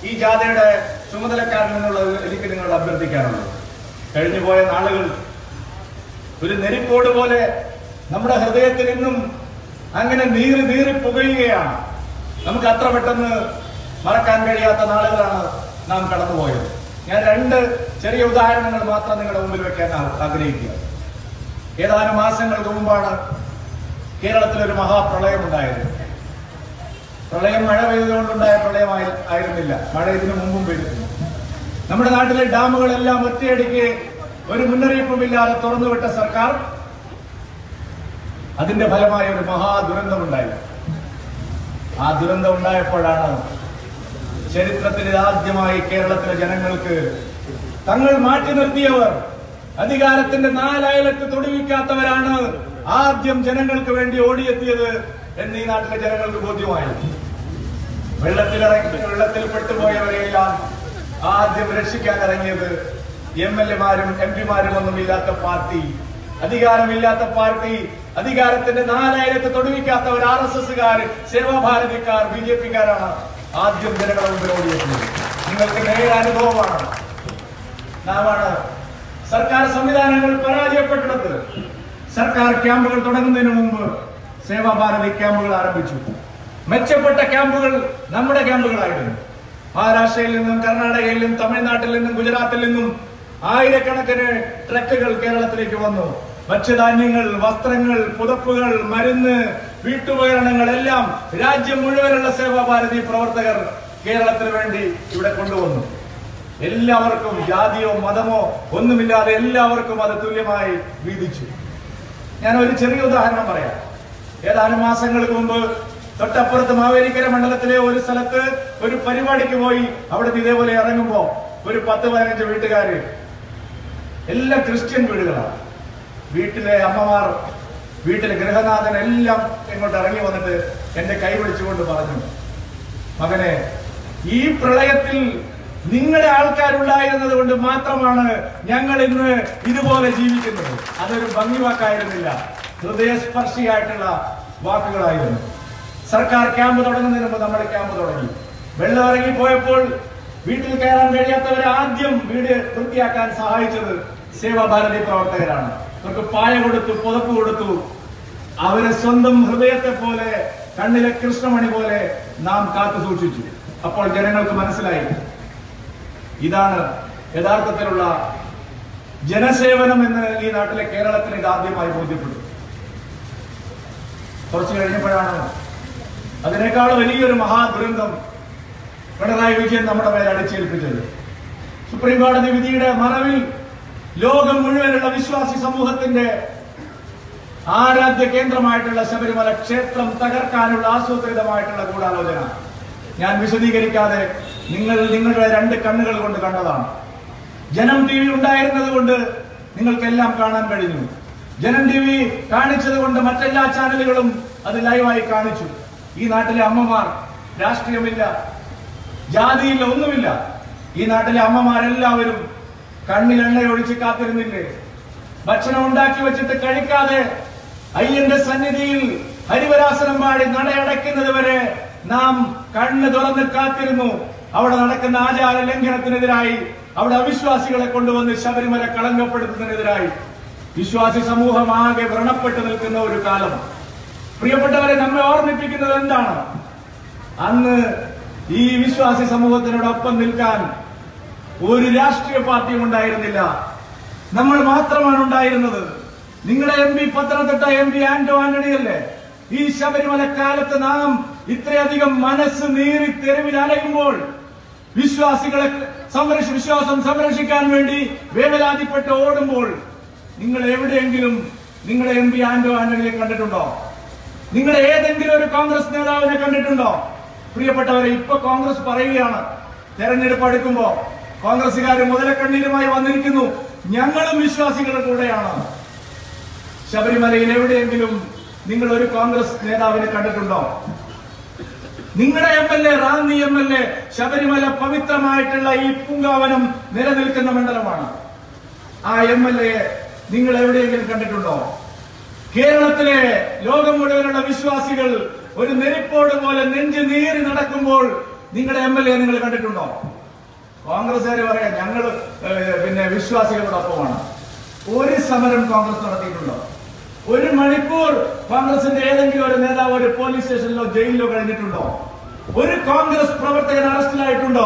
ഈ ജാഥയുടെ ചുമതലക്കാരിൽ നിന്നുള്ള എനിക്ക് നിങ്ങളോട് അഭ്യർത്ഥിക്കാനുള്ളൂ. കഴിഞ്ഞുപോയ നാളുകൾ ഒരു നെരിപ്പോട് പോലെ നമ്മുടെ ഹൃദയത്തിൽ നിന്നും അങ്ങനെ നീറി പുകയുകയാണ്. നമുക്ക് അത്ര പെട്ടെന്ന് മറക്കാൻ കഴിയാത്ത നാളുകളാണ് നാം കടന്നുപോയത്. ഞാൻ 2 ചെറിയ ഉദാഹരണങ്ങൾ മാത്രം നിങ്ങളുടെ മുമ്പിൽ വെക്കാൻ ആഗ്രഹിക്കുക. ഏതാനും മാസങ്ങൾക്ക് മുമ്പാണ് കേരളത്തിലൊരു മഹാപ്രളയം ഉണ്ടായത്. പ്രളയം മഴ പെയ്തുകൊണ്ടുണ്ടായ പ്രളയമായിരുന്നില്ല, മഴ ഇതിനു മുമ്പും പെയ്തിരുന്നു. നമ്മുടെ നാട്ടിലെ ഡാമുകളെല്ലാം ഒറ്റയടിക്ക് ഒരു മുന്നറിയിപ്പുമില്ലാതെ തുറന്നുവിട്ട സർക്കാർ അതിന്റെ ഫലമായ ഒരു മഹാദുരന്തമുണ്ടായി. ആ ദുരന്തം ഉണ്ടായപ്പോഴാണ് ചരിത്രത്തിൽ ആദ്യമായി കേരളത്തിലെ ജനങ്ങൾക്ക് തങ്ങൾ മാറ്റി നിർത്തിയവർ, അധികാരത്തിന്റെ 4 അയലത്ത് തൊടുവിക്കാത്തവരാണ് ആദ്യം ജനങ്ങൾക്ക് വേണ്ടി ഓടിയെത്തിയത് എന്ന് ഈ നാട്ടിലെ ജനങ്ങൾക്ക് ബോധ്യമായി. വെള്ളത്തിൽ പെട്ടുപോയവരെയെല്ലാം ആദ്യം രക്ഷിക്കാൻ ഇറങ്ങിയത് MLA-മാരും MP-മാരും ഒന്നുമില്ലാത്ത പാർട്ടി, അധികാരമില്ലാത്ത പാർട്ടി, അധികാരത്തിന്റെ 4 അയലത്ത് തൊടുവിക്കാത്തവർ, RSS-കാർ, സേവാഭാരതിക്കാർ, BJP-കാരാണ് ആദ്യം ജനങ്ങളുടെ മുമ്പിൽ ഓടിയെത്തുന്നത്. നിങ്ങൾക്ക് നേരെ അനുഭവമാണ്. നാമാണ് സർക്കാർ സംവിധാനങ്ങൾ പരാജയപ്പെട്ടിടത്ത് സർക്കാർ ക്യാമ്പുകൾ തുടങ്ങുന്നതിന് മുമ്പ് സേവാഭാരതി ക്യാമ്പുകൾ ആരംഭിച്ചു. മെച്ചപ്പെട്ട ക്യാമ്പുകൾ നമ്മുടെ ക്യാമ്പുകളായിരുന്നു. മഹാരാഷ്ട്രയിൽ നിന്നും കർണാടകയിൽ നിന്നും തമിഴ്നാട്ടിൽ നിന്നും ഗുജറാത്തിൽ നിന്നും ആയിരക്കണക്കിന് ട്രക്കുകൾ കേരളത്തിലേക്ക് വന്നു. ഭക്ഷ്യധാന്യങ്ങൾ, വസ്ത്രങ്ങൾ, പുതപ്പുകൾ, മരുന്ന്, വീട്ടുപകരണങ്ങൾ എല്ലാം രാജ്യം മുഴുവനുള്ള സേവാഭാരതി പ്രവർത്തകർ കേരളത്തിന് വേണ്ടി ഇവിടെ കൊണ്ടുവന്നു. എല്ലാവർക്കും ജാതിയോ മതമോ ഒന്നുമില്ലാതെ എല്ലാവർക്കും അത് തുല്യമായി വീതിച്ചു. ഞാൻ ഒരു ചെറിയ ഉദാഹരണം പറയാം. ഏതാനും മാസങ്ങൾക്ക് മുമ്പ് തൊട്ടപ്പുറത്ത് മാവേലിക്കര മണ്ഡലത്തിലെ ഒരു സ്ഥലത്ത് ഒരു പരിപാടിക്ക് പോയി. അവിടെ ഇതേപോലെ ഇറങ്ങുമ്പോ ഒരു 10-15 വീട്ടുകാര്, എല്ലാം ക്രിസ്ത്യൻ വീടുകളാണ്. വീട്ടിലെ അമ്മമാർ, വീട്ടിലെ ഗൃഹനാഥൻ എല്ലാം ഇങ്ങോട്ട് ഇറങ്ങി വന്നിട്ട് എന്റെ കൈ പിടിച്ചുകൊണ്ട് പറഞ്ഞു, മകനെ, ഈ പ്രളയത്തിൽ നിങ്ങളുടെ ആൾക്കാരുണ്ടായിരുന്നത് കൊണ്ട് മാത്രമാണ് ഞങ്ങൾ ഇന്ന് ഇതുപോലെ ജീവിക്കുന്നത്. അതൊരു ഭംഗി വാക്കായിരുന്നില്ല, ഹൃദയസ്പർശിയായിട്ടുള്ള വാക്കുകളായിരുന്നു. സർക്കാർ ക്യാമ്പ് തുടങ്ങുന്നതിന് മുമ്പ് നമ്മുടെ ക്യാമ്പ് തുടങ്ങി. വെള്ളം ഇറങ്ങിപ്പോയപ്പോൾ വീട്ടിൽ കയറാൻ കഴിയാത്തവരെ ആദ്യം വീട് വൃത്തിയാക്കാൻ സഹായിച്ചത് സേവാഭാരതി പ്രവർത്തകരാണ്. അവർക്ക് പായ കൊടുത്തു, പുതപ്പ് കൊടുത്തു. അവരെ സ്വന്തം ഹൃദയത്തെ പോലെ, കണ്ണിലെ കൃഷ്ണമണി പോലെ നാം കാത്തു സൂക്ഷിച്ചു. അപ്പോൾ ജനങ്ങൾക്ക് മനസ്സിലായി, ഇതാണ് യഥാർത്ഥത്തിലുള്ള ജനസേവനം എന്ന് ഈ നാട്ടിലെ കേരളത്തിന് ഇത് ആദ്യമായി ബോധ്യപ്പെട്ടു. കുറച്ചു കഴിഞ്ഞപ്പോഴാണ് അതിനേക്കാൾ വലിയൊരു മഹാദുരന്തം പിണറായി വിജയൻ നമ്മുടെ മേലെ അടിച്ചേൽപ്പിച്ചത്. സുപ്രീം കോടതി വിധിയുടെ മറവിൽ ലോകം മുഴുവനുള്ള വിശ്വാസി സമൂഹത്തിന്റെ ആരാധ്യ കേന്ദ്രമായിട്ടുള്ള ശബരിമല ക്ഷേത്രം തകർക്കാനുള്ള ആസൂത്രിതമായിട്ടുള്ള ഗൂഢാലോചന ഞാൻ വിശദീകരിക്കാതെ നിങ്ങളുടെ 2 കണ്ണുകൾ കൊണ്ട് കണ്ടതാണ്. ജനം TV ഉണ്ടായിരുന്നത് കൊണ്ട് നിങ്ങൾക്കെല്ലാം കാണാൻ കഴിഞ്ഞു. ജനം TV കാണിച്ചത് കൊണ്ട് മറ്റെല്ലാ ചാനലുകളും അത് ലൈവായി കാണിച്ചു. ഈ നാട്ടിലെ അമ്മമാർ, രാഷ്ട്രീയമില്ല, ജാതിയില്ല, ഒന്നുമില്ല, ഈ നാട്ടിലെ അമ്മമാരെല്ലാവരും കണ്ണിൽ എണ്ണയൊഴിച്ച് കാത്തിരുന്നില്ലേ? ഭക്ഷണം ഉണ്ടാക്കി വെച്ചിട്ട് കഴിക്കാതെ അയ്യന്റെ സന്നിധിയിൽ ഹരിവരാസനം പാടി നടയടയ്ക്കുന്നത് വരെ നാം കണ്ണ് തുറന്ന് കാത്തിരുന്നു. അവിടെ നടക്കുന്ന ആചാര ലംഘനത്തിനെതിരായി, അവിടെ അവിശ്വാസികളെ കൊണ്ടുവന്ന് ശബരിമല കളങ്കപ്പെടുത്തുന്നതിനെതിരായി വിശ്വാസി സമൂഹം ആകെ വ്രണപ്പെട്ടു നിൽക്കുന്ന ഒരു കാലം. പ്രിയപ്പെട്ടവരെ, നമ്മെ ഓർമ്മിപ്പിക്കുന്നത് എന്താണ്? അന്ന് ഈ വിശ്വാസി സമൂഹത്തിനോടൊപ്പം നിൽക്കാൻ ഒരു രാഷ്ട്രീയ പാർട്ടിയും ഉണ്ടായിരുന്നില്ല. നമ്മൾ മാത്രമാണ് ഉണ്ടായിരുന്നത്. നിങ്ങളുടെ MP പത്തനംതിട്ട MP ആന്റോ ആന്റണിയല്ലേ? ഈ ശബരിമല കാലത്ത് നാം ഇത്രയധികം മനസ്സ് നീറി തെരുവിൽ അലയുമ്പോൾ, വിശ്വാസികളെ വിശ്വാസം സംരക്ഷിക്കാൻ വേണ്ടി വേവലാതിപ്പെട്ട് ഓടുമ്പോൾ, നിങ്ങൾ എവിടെയെങ്കിലും നിങ്ങളുടെ MP ആന്റോ ആന്റണിയെ കണ്ടിട്ടുണ്ടോ? നിങ്ങളുടെ ഏതെങ്കിലും ഒരു കോൺഗ്രസ് നേതാവിനെ കണ്ടിട്ടുണ്ടോ? പ്രിയപ്പെട്ടവരെ, ഇപ്പൊ കോൺഗ്രസ് പറയുകയാണ്, തെരഞ്ഞെടുപ്പ് അടുക്കുമ്പോ കോൺഗ്രസുകാർ മുതലക്കണ്ണീരുമായി വന്നിരിക്കുന്നു, ഞങ്ങളും വിശ്വാസികളുടെ കൂടെയാണ്. ശബരിമലയിൽ എവിടെയെങ്കിലും നിങ്ങൾ ഒരു കോൺഗ്രസ് നേതാവിനെ കണ്ടിട്ടുണ്ടോ? നിങ്ങളുടെ MLA, റാന്നി MLA, ശബരിമല പവിത്രമായിട്ടുള്ള ഈ പൂങ്കാവനം നിലനിൽക്കുന്ന മണ്ഡലമാണ്. ആ MLA നിങ്ങൾ എവിടെയെങ്കിലും കണ്ടിട്ടുണ്ടോ? കേരളത്തിലെ ലോകം മുഴുവനുള്ള വിശ്വാസികൾ ഒരു നെരിപ്പോട് പോലെ നെഞ്ചു നീറി നടക്കുമ്പോൾ നിങ്ങളുടെ MLA നിങ്ങൾ കണ്ടിട്ടുണ്ടോ? കോൺഗ്രസ്സുകാർ പറയാം, ഞങ്ങൾ വിശ്വാസികളോടൊപ്പമാണ്. ഒരു സമരം കോൺഗ്രസ് നടത്തിയിട്ടുണ്ടോ? 1 മണിക്കൂർ കോൺഗ്രസിന്റെ ഏതെങ്കിലും ഒരു നേതാവ് ഒരു പോലീസ് സ്റ്റേഷനിലോ ജയിലിലോ കഴിഞ്ഞിട്ടുണ്ടോ? ഒരു കോൺഗ്രസ് പ്രവർത്തകൻ അറസ്റ്റിലായിട്ടുണ്ടോ?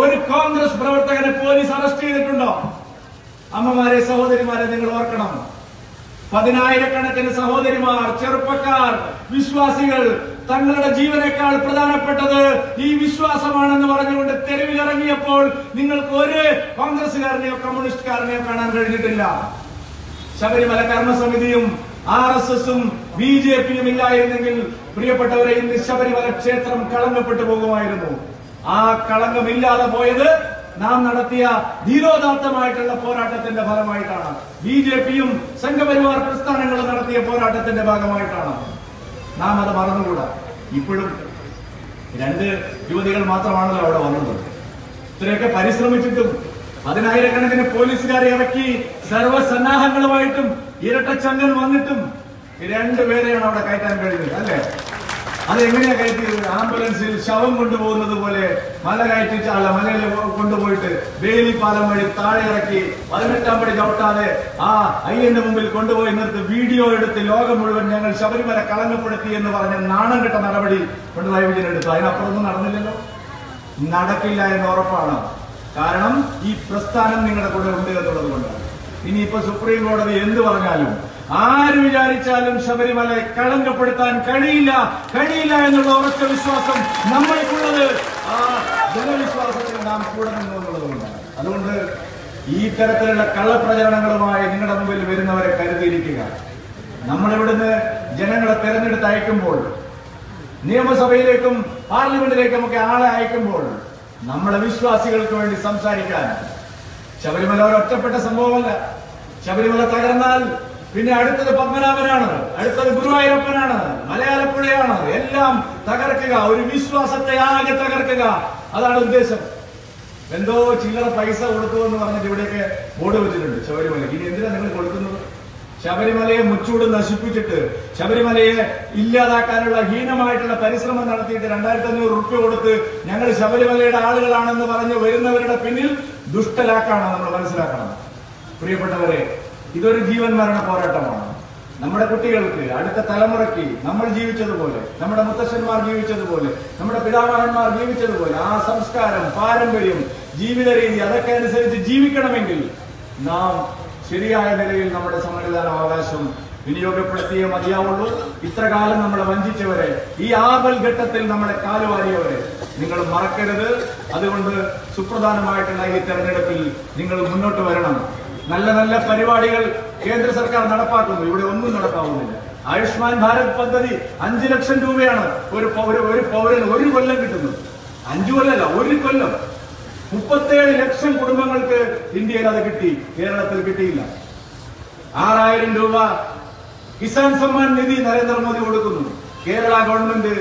ഒരു കോൺഗ്രസ് പ്രവർത്തകനെ പോലീസ് അറസ്റ്റ് ചെയ്തിട്ടുണ്ടോ? അമ്മമാരെ, സഹോദരിമാരെ, നിങ്ങൾ ഓർക്കണം, 10,000-കണക്കിന് സഹോദരിമാർ, ചെറുപ്പക്കാർ, വിശ്വാസികൾ തങ്ങളുടെ ജീവനേക്കാൾ പ്രധാനപ്പെട്ടത് ഈ വിശ്വാസമാണെന്ന് പറഞ്ഞുകൊണ്ട് തെരുവിലിറങ്ങിയപ്പോൾ നിങ്ങൾക്ക് ഒരു കോൺഗ്രസുകാരനെയോ കമ്മ്യൂണിസ്റ്റുകാരനെയോ കാണാൻ കഴിഞ്ഞിട്ടില്ല. ശബരിമല കർമ്മസമിതിയും RSSും BJPയും ഇല്ലായിരുന്നെങ്കിൽ പ്രിയപ്പെട്ടവരെ, ഇന്ന് ശബരിമല ക്ഷേത്രം കളങ്കപ്പെട്ടു പോകുമായിരുന്നു. ആ കളങ്കമില്ലാതെ പോയത് നാം നടത്തിയ ധീരോദാത്തമായിട്ടുള്ള പോരാട്ടത്തിന്റെ ഫലമായിട്ടാണ്. BJPയും സംഘപരിവാർ പ്രസ്ഥാനങ്ങളും നടത്തിയ പോരാട്ടത്തിന്റെ ഭാഗമായിട്ടാണ്. നാം അത് മറന്നുകൂടാ. ഇപ്പോഴും 2 യുവതികൾ മാത്രമാണല്ലോ അവിടെ വന്നത്. ഇത്രയൊക്കെ പരിശ്രമിച്ചിട്ടും 10,000-കണക്കിന് പോലീസുകാരെ ഇറക്കി സർവ്വസന്നാഹങ്ങളുമായിട്ടും ഇരട്ടച്ചങ്കൻ വന്നിട്ടും 2 പേരെയാണ് അവിടെ കയറ്റാൻ കഴിഞ്ഞത്, അല്ലേ? അതെങ്ങനെയാ കയറ്റിയത്? ആംബുലൻസിൽ ശവം കൊണ്ടുപോകുന്നത് പോലെ മലയിൽ കൊണ്ടുപോയിട്ട് ബേലി പാലം വഴി താഴെ ഇറക്കി 18-ാം പടി ചവിട്ടാതെ ആ അയ്യന്റെ മുമ്പിൽ കൊണ്ടുപോയി നിർത്തി വീഡിയോ എടുത്ത് ലോകം മുഴുവൻ ഞങ്ങൾ ശബരിമല കളങ്കപ്പെടുത്തി എന്ന് പറഞ്ഞ നാണം കെട്ട നടപടി പിണറായി വിജയൻ എടുത്തു. അതിനപ്പുറമൊന്നും നടന്നില്ലല്ലോ. നടക്കില്ല എന്ന് ഉറപ്പാണ്. കാരണം ഈ പ്രസ്ഥാനം നിങ്ങളുടെ കൂടെ ഉണ്ട് എന്നുള്ളത് കൊണ്ടാണ്. ഇനിയിപ്പോ സുപ്രീം കോടതി എന്ത് പറഞ്ഞാലും, ആര് വിചാരിച്ചാലും ശബരിമലയെ കളങ്കപ്പെടുത്താൻ കഴിയില്ല എന്നുള്ള ഉറച്ച വിശ്വാസം നമ്മൾക്കുള്ളത്. ആ ജനവിശ്വാസത്തിൽ നാം കൂടെ നിന്നു എന്നുള്ളത് കൊണ്ടാണ്. അതുകൊണ്ട് ഈ തരത്തിലുള്ള കള്ളപ്രചരണങ്ങളുമായി നിങ്ങളുടെ മുമ്പിൽ വരുന്നവരെ കരുതിയിരിക്കുക. നമ്മളിവിടുന്ന് ജനങ്ങളെ തെരഞ്ഞെടുത്ത് അയക്കുമ്പോൾ, നിയമസഭയിലേക്കും പാർലമെന്റിലേക്കും ഒക്കെ ആളെ അയക്കുമ്പോൾ, നമ്മുടെ വിശ്വാസികൾക്ക് വേണ്ടി സംസാരിക്കാൻ. ശബരിമല ഒരു ഒറ്റപ്പെട്ട സംഭവമല്ല. ശബരിമല തകർന്നാൽ പിന്നെ അടുത്തത് പത്മനാഭനാണ്, അടുത്തത് ഗുരുവായൂരപ്പനാണ്, മലയാളപ്പുഴയാണ്. എല്ലാം തകർക്കുക, ഒരു വിശ്വാസത്തെ ആകെ തകർക്കുക, അതാണ് ഉദ്ദേശം. എന്തോ ചില്ലറ പൈസ കൊടുത്തു എന്ന് പറഞ്ഞിട്ട് ഇവിടെയൊക്കെ ബോർഡ് വെച്ചിട്ടുണ്ട് ശബരിമലയ്ക്ക്. ഇനി എന്തിനാ നിങ്ങൾ കൊടുക്കുന്നത്? ശബരിമലയെ മുച്ചൂട് നശിപ്പിച്ചിട്ട് ശബരിമലയെ ഇല്ലാതാക്കാനുള്ള ഹീനമായിട്ടുള്ള പരിശ്രമം നടത്തിയിട്ട് 2,500 റുപ്യ കൊടുത്ത് ഞങ്ങൾ ശബരിമലയുടെ ആളുകളാണെന്ന് പറഞ്ഞ് വരുന്നവരുടെ പിന്നിൽ ദുഷ്ടലാക്കാണ് നമ്മൾ മനസ്സിലാക്കണം. പ്രിയപ്പെട്ടവരെ, ഇതൊരു ജീവൻ മരണ പോരാട്ടമാണ്. നമ്മുടെ കുട്ടികൾക്ക്, അടുത്ത തലമുറയ്ക്ക് നമ്മൾ ജീവിച്ചതുപോലെ, നമ്മുടെ മുത്തശ്ശന്മാർ ജീവിച്ചതുപോലെ, നമ്മുടെ പിതാമഹന്മാർ ജീവിച്ചതുപോലെ ആ സംസ്കാരം, പാരമ്പര്യം, ജീവിത രീതി അതൊക്കെ അനുസരിച്ച് ജീവിക്കണമെങ്കിൽ നാം ശരിയായ നിലയിൽ നമ്മുടെ സമ്മതിദാന അവകാശം വിനിയോഗപ്പെടുത്തിയേ മതിയാവുള്ളൂ. ഇത്ര കാലം നമ്മളെ വഞ്ചിച്ചവരെ, ഈ ആപൽ ഘട്ടത്തിൽ നമ്മളെ കാലുവാരിയവരെ നിങ്ങൾ മറക്കരുത്. അതുകൊണ്ട് സുപ്രധാനമായിട്ടുള്ള ഈ തെരഞ്ഞെടുപ്പിൽ നിങ്ങൾ മുന്നോട്ട് വരണം. നല്ല നല്ല പരിപാടികൾ കേന്ദ്ര സർക്കാർ നടപ്പാക്കുന്നു, ഇവിടെ ഒന്നും നടപ്പാവുന്നില്ല. ആയുഷ്മാൻ ഭാരത് പദ്ധതി 5 ലക്ഷം രൂപയാണ് ഒരു പൗരന് ഒരു കൊല്ലം കിട്ടുന്നത്. 5 കൊല്ലമല്ല, ഒരു കൊല്ലം. 37 ലക്ഷം കുടുംബങ്ങൾക്ക് ഇന്ത്യയിൽ അത് കിട്ടി, കേരളത്തിൽ കിട്ടിയില്ല. 6000 രൂപ കിസാൻ സമ്മാൻ നിധി നരേന്ദ്രമോദി കൊടുക്കുന്നു. കേരള ഗവൺമെന്റ്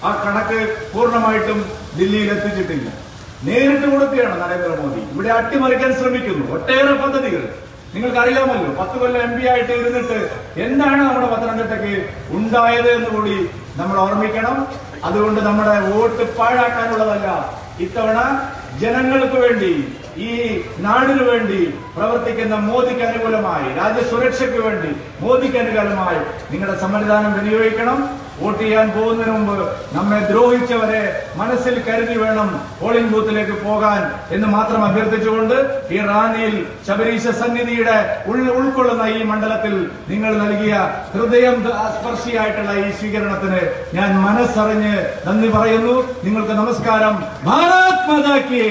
ആ കണക്ക് പൂർണ്ണമായിട്ടും ദില്ലിയിൽ എത്തിച്ചിട്ടില്ല. നേരിട്ട് കൊടുക്കുകയാണ് നരേന്ദ്രമോദി. ഇവിടെ അട്ടിമറിക്കാൻ ശ്രമിക്കുന്നു. ഒട്ടേറെ പദ്ധതികൾ നിങ്ങൾക്കറിയാമല്ലോ. 10 കൊല്ലം MP ആയിട്ട് ഇരുന്നിട്ട് എന്താണ് നമ്മുടെ പത്തനംതിട്ടയ്ക്ക് ഉണ്ടായത് എന്ന് കൂടി നമ്മൾ ഓർമ്മിക്കണം. അതുകൊണ്ട് നമ്മുടെ വോട്ട് പാഴാക്കാനുള്ളതല്ല. ഇത്തവണ ജനങ്ങൾക്ക് വേണ്ടി, ഈ നാടിനു വേണ്ടി പ്രവർത്തിക്കുന്ന മോദിക്ക് അനുകൂലമായി, രാജ്യസുരക്ഷയ്ക്ക് വേണ്ടി മോദിക്ക് അനുകൂലമായി നിങ്ങളുടെ സമ്മതിദാനം വിനിയോഗിക്കണം. വോട്ട് ചെയ്യാൻ പോകുന്നതിന് മുമ്പ് നമ്മെ ദ്രോഹിച്ചവരെ മനസ്സിൽ കരുതി വേണം പോളിംഗ് ബൂത്തിലേക്ക് പോകാൻ എന്ന് മാത്രം അഭ്യർത്ഥിച്ചുകൊണ്ട് ഈ റാന്നിയിൽ ശബരീശ സന്നിധിയുടെ ഉൾക്കൊള്ളുന്ന ഈ മണ്ഡലത്തിൽ നിങ്ങൾ നൽകിയ ഹൃദയം സ്പർശിയായിട്ടുള്ള ഈ സ്വീകരണത്തിന് ഞാൻ മനസ്സറിഞ്ഞ് നന്ദി പറയുന്നു. നിങ്ങൾക്ക് നമസ്കാരം. ഭാരത് മാതാ കി